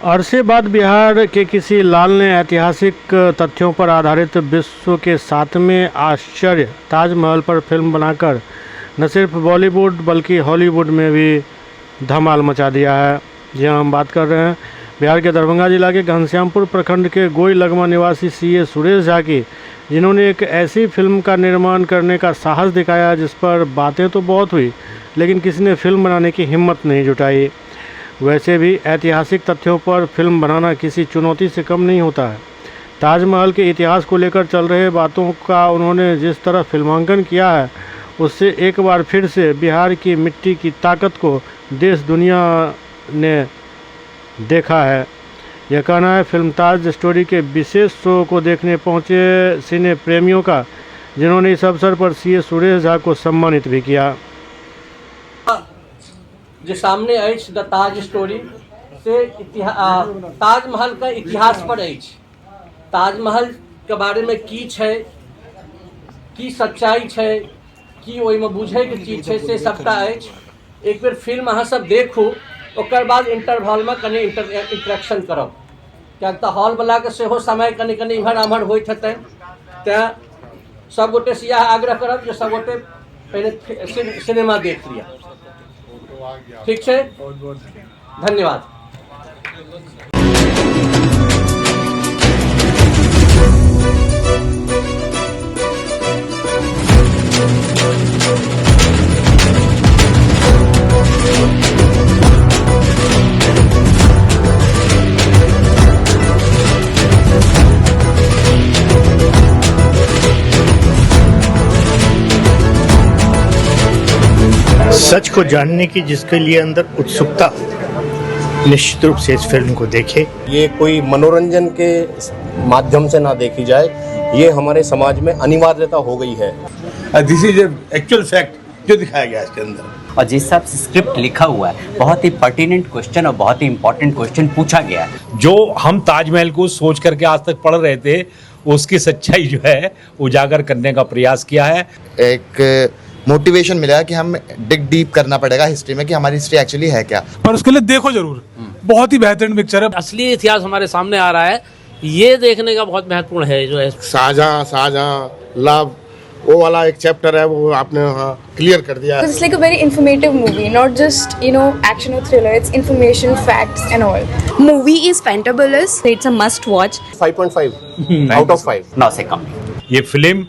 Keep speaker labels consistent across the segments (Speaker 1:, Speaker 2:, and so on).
Speaker 1: अरसे बाद बिहार के किसी लाल ने ऐतिहासिक तथ्यों पर आधारित विश्व के 7वें आश्चर्य ताजमहल पर फिल्म बनाकर न सिर्फ बॉलीवुड बल्कि हॉलीवुड में भी धमाल मचा दिया है। जी हाँ, हम बात कर रहे हैं बिहार के दरभंगा जिला के घनश्यामपुर प्रखंड के गोई लगमा निवासी सीए सुरेश झा की, जिन्होंने एक ऐसी फिल्म का निर्माण करने का साहस दिखाया जिस पर बातें तो बहुत हुई लेकिन किसी ने फिल्म बनाने की हिम्मत नहीं जुटाई। वैसे भी ऐतिहासिक तथ्यों पर फिल्म बनाना किसी चुनौती से कम नहीं होता है। ताजमहल के इतिहास को लेकर चल रहे बातों का उन्होंने जिस तरह फिल्मांकन किया है उससे एक बार फिर से बिहार की मिट्टी की ताकत को देश दुनिया ने देखा है। यह कहना है फिल्म ताज स्टोरी के विशेष शो को देखने पहुंचे सिने प्रेमियों का, जिन्होंने इस अवसर पर सीए सुरेश झा को सम्मानित भी किया।
Speaker 2: जो सामने अछि द ताज स्टोरी से ताजमहल का इतिहास पर अछि। ताजमहल के बारे में की छै, की सच्चाई छै, की ओहिमे बुझे के चीज छै से सबटा अछि। एक बेर फिल्म अहाँ सब देखू, ओकर बाद इंटरवल में कनि इंटरेक्शन करब, क्या तऽ हॉल वाला के सेहो समय कनि कनि इम्हर आम्हर होइत हेतै। तैं सब गोटे से यह आग्रह करब जे सब गोटे पहले सिनेमा देख लिया। ठीक है, धन्यवाद।
Speaker 3: सच को जानने की जिसके लिए अंदर उत्सुकता, निश्चित रूप से इस फिल्म को देखे।
Speaker 4: ये कोई मनोरंजन के माध्यम से ना देखी जाए, ये हमारे समाज में अनिवार्यता हो गई है।
Speaker 5: दिस इज एक्चुअल फैक्ट जो दिखाया गया इसके अंदर।
Speaker 6: और जिस हिसाब से स्क्रिप्ट लिखा हुआ है, बहुत ही पर्टिनेंट क्वेश्चन और बहुत ही इंपॉर्टेंट क्वेश्चन पूछा गया है।
Speaker 7: जो हम ताजमहल को सोच करके आज तक पढ़ रहे थे, उसकी सच्चाई जो है उजागर करने का प्रयास किया है।
Speaker 8: एक मोटिवेशन मिला कि हम डिग डीप करना पड़ेगा हिस्ट्री में कि हमारी हिस्ट्री एक्चुअली है क्या।
Speaker 9: पर उसके लिए देखो जरूर, बहुत ही बेहतरीन पिक्चर है।
Speaker 10: असली इतिहास हमारे सामने आ रहा है, ये देखने का बहुत महत्वपूर्ण है। जो है
Speaker 5: शाहजहां लव, वो वाला एक चैप्टर है, वो आपने क्लियर कर दिया है।
Speaker 11: It's like a very informative movie, not just action or thriller. It's information, facts and all. Movie is fantabulous. It's a must watch.
Speaker 4: 5.5 out of 5
Speaker 6: नौ से कम।
Speaker 7: ये फिल्म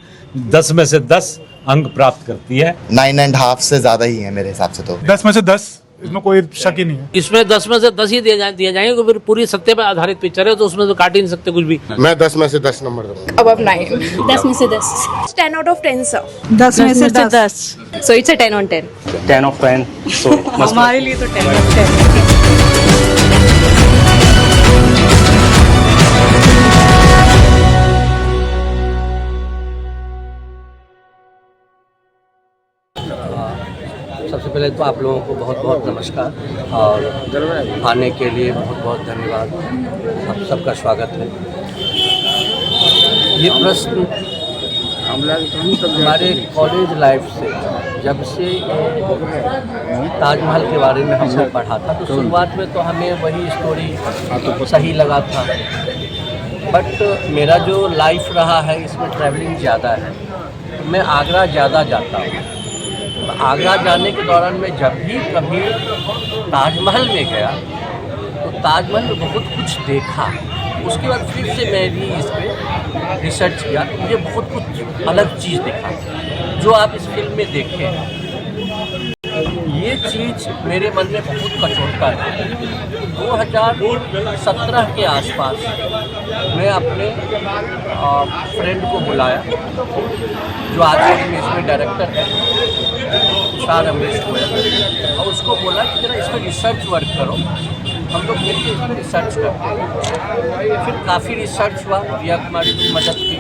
Speaker 7: 10 में से 10 अंक प्राप्त करती है।
Speaker 8: 9.5 से ज्यादा ही है मेरे हिसाब से। तो
Speaker 9: 10 में से 10, इसमें कोई शक ही नहीं है।
Speaker 10: इसमें 10 में से 10 ही दिए जाएंगे, क्योंकि फिर पूरी सत्य पर आधारित पिक्चर है, तो उसमें तो काट ही नहीं सकते कुछ भी।
Speaker 5: मैं 10 में से 10 नंबर दूंगा।
Speaker 11: Above 9. 10 में से 10. 10 out of 10 sir.
Speaker 9: 10 में से 10.
Speaker 11: So it's a 10 on 10.
Speaker 4: 10 of 10। So
Speaker 11: हमारे लिए तो 10 on 10.
Speaker 2: सबसे पहले तो आप लोगों को बहुत बहुत नमस्कार और आने के लिए बहुत बहुत धन्यवाद। आप सबका स्वागत है। ये प्रश्न हमारे कॉलेज लाइफ से, जब से ताजमहल के बारे में हमने पढ़ा था, तो शुरुआत में तो हमें वही स्टोरी सही लगा था। बट मेरा जो लाइफ रहा है इसमें ट्रैवलिंग ज़्यादा है, तो मैं आगरा ज़्यादा जाता हूँ। आगरा जाने के दौरान मैं जब भी कभी ताजमहल में गया तो ताजमहल में बहुत कुछ देखा। उसके बाद फिर से मैं भी इस पर रिसर्च किया, मुझे बहुत कुछ अलग चीज़ दिखा जो आप इस फिल्म में देखे हैं। ये चीज़ मेरे मन में बहुत कचोटता है। 2017 के आसपास मैं अपने फ्रेंड को बुलाया, जो आज के इसमें डायरेक्टर है, शाह रमेश गोयल, और उसको बोला कि जरा इस पर रिसर्च वर्क करो। हम लोग मिलकर इस पर रिसर्च करते। फिर काफ़ी रिसर्च हुआ, रिया कुमारी की मदद की,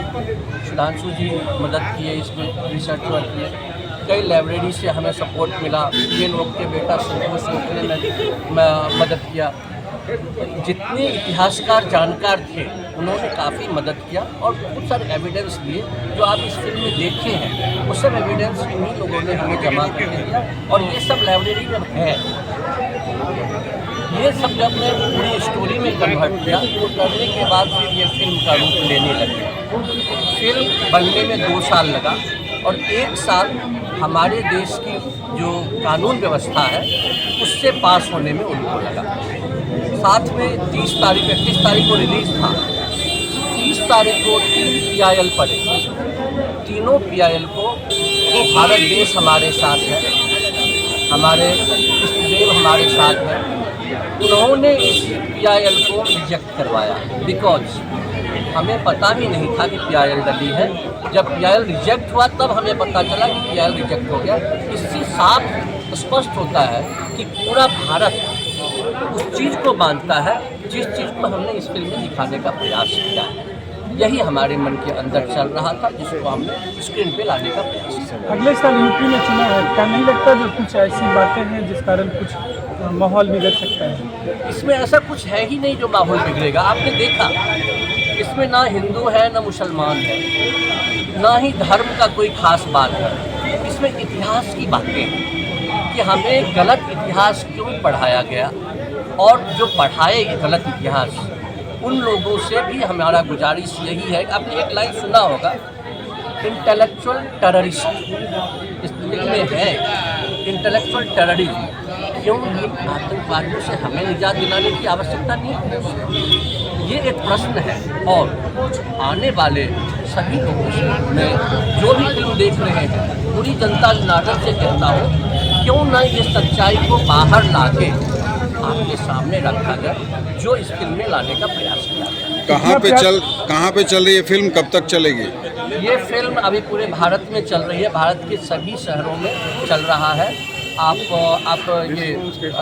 Speaker 2: सुधांशु जी मदद किए इसमें रिसर्च वर्क में। कई लाइब्रेरी से हमें सपोर्ट मिला, ये लोग के बेटा संतोष ने मदद किया। जितने इतिहासकार जानकार थे उन्होंने काफ़ी मदद किया और बहुत सारे एविडेंस दिए जो आप इस फिल्म में देखे हैं। वो सब एविडेंस इन्हीं लोगों ने हमें जमा करके दिया और ये सब लाइब्रेरी में है। ये सब जब मैं पूरी स्टोरी में कन्वर्ट किया तो करने के बाद फिर ये फिल्म का रूप लेने लगी। फिल्म बनने में 2 साल लगा और 1 साल हमारे देश की जो कानून व्यवस्था है उससे पास होने में उनको लगा। साथ में 30 तारीख 31 तारीख को रिलीज़ था, 30 तारीख को 3 PIL पड़े। तीनों PIL को भारत देश हमारे साथ है, हमारे इष्टदेव हमारे साथ है, उन्होंने इस PIL को रिजेक्ट करवाया। बिकॉज हमें पता भी नहीं था कि PIL डली है। जब PIL रिजेक्ट हुआ तब हमें पता चला कि PIL रिजेक्ट हो गया। इससे साफ स्पष्ट होता है कि पूरा भारत उस चीज़ को मानता है जिस चीज़ को हमने इस फिल्म में दिखाने का प्रयास किया है। यही हमारे मन के अंदर चल रहा था, जिसको हमने स्क्रीन पे लाने का प्रयास किया।
Speaker 9: अगले साल यूपी में चुनाव है, क्या नहीं लगता जो कुछ ऐसी बातें हैं जिस कारण कुछ माहौल बिगड़ सकता है?
Speaker 2: इसमें ऐसा कुछ है ही नहीं जो माहौल बिगड़ेगा। आपने देखा इसमें ना हिंदू है ना मुसलमान है, ना ही धर्म का कोई खास बात है। इसमें इतिहास की बातें हैं कि हमें गलत इतिहास क्यों पढ़ाया गया, और जो पढ़ाए गलत इतिहास उन लोगों से भी हमारा गुजारिश यही है कि आपने एक लाइन सुना होगा, इंटेलेक्चुअल टेररिस्ट इस में है, इंटेलेक्चुअल टेररिज्म। क्यों इन आतंकवादियों से हमें निजात दिलाने की आवश्यकता नहीं है? ये एक प्रश्न है। और आने वाले सभी लोगों से मैं जो भी फिल्म देख रहे हैं पूरी जनता नाटक से कहता हूँ, क्यों ना ये सच्चाई को बाहर ला के आपके सामने रखा जाए, जो इस फिल्म में लाने का प्रयास किया गया।
Speaker 12: कहाँ पे चल रही है फिल्म, कब तक चलेगी?
Speaker 2: ये फिल्म अभी पूरे भारत में चल रही है, भारत के सभी शहरों में चल रहा है। आप ये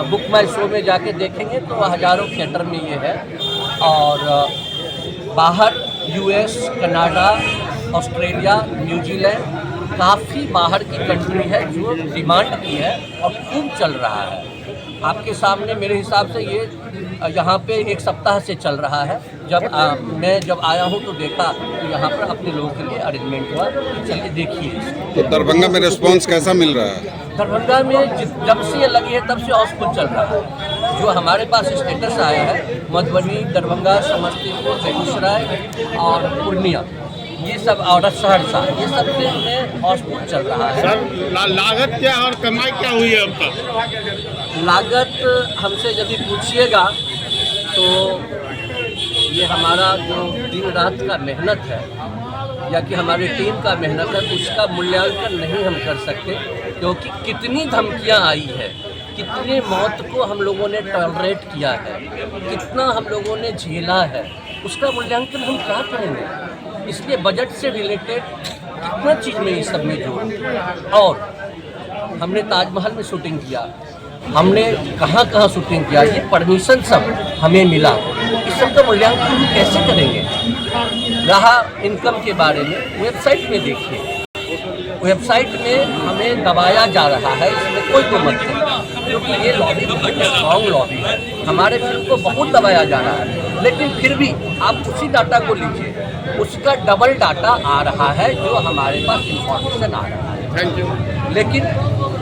Speaker 2: बुक माई शो में जाके देखेंगे तो हज़ारों थिएटर में ये है। और बाहर US, कनाडा, ऑस्ट्रेलिया, न्यूजीलैंड, काफ़ी बाहर की कंट्री है जो डिमांड की है और खूब चल रहा है। आपके सामने मेरे हिसाब से ये यहाँ पे 1 सप्ताह से चल रहा है। मैं जब आया हूँ तो देखा तो यहाँ पर अपने लोगों के लिए अरेंजमेंट हुआ कि चलिए देखिए।
Speaker 12: तो दरभंगा में रिस्पांस कैसा मिल रहा है?
Speaker 2: दरभंगा में जब से ये लगी है तब से हाउसफुल चल रहा है। जो हमारे पास स्टेटस आया है, मधुबनी, दरभंगा, समस्तीपुर, बेगूसराय और पूर्णिया, ये सब, और सहरसा, ये सब में हाउसफुल चल रहा है।
Speaker 5: सर लागत क्या और कमाई क्या हुई है अब तक?
Speaker 2: लागत हमसे यदि पूछिएगा तो ये हमारा जो दिन रात का मेहनत है या कि हमारी टीम का मेहनत है, उसका मूल्यांकन नहीं हम कर सकते, क्योंकि कितनी धमकियां आई है, कितने मौत को हम लोगों ने टॉलरेट किया है, कितना हम लोगों ने झेला है, उसका मूल्यांकन हम क्या करेंगे। इसलिए बजट से रिलेटेड कितना चीज़ में इस सब में जोड़। और हमने ताजमहल में शूटिंग किया, हमने कहाँ कहाँ शूटिंग किया, ये परमिशन सब हमें मिला। इस सब का मूल्यांकन हम कैसे करेंगे। रहा इनकम के बारे में, वेबसाइट में देखिए, वेबसाइट में हमें दबाया जा रहा है, इसमें कोई मत नहीं, क्योंकि ये लॉबी बहुत स्ट्रॉन्ग लॉबी है, हमारे फिल्म को बहुत दबाया जा रहा है। लेकिन फिर भी आप उसी डाटा को लीजिए, उसका डबल डाटा आ रहा है जो हमारे पास इंफॉर्मेशन आ रहा है।
Speaker 5: Thank you.
Speaker 2: लेकिन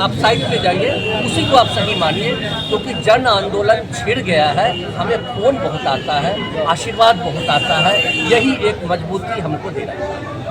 Speaker 2: आप साइट पे जाइए, उसी को आप सही मानिए, क्योंकि जन आंदोलन छिड़ गया है। हमें फ़ोन बहुत आता है, आशीर्वाद बहुत आता है, यही एक मजबूती हमको दे रहा है।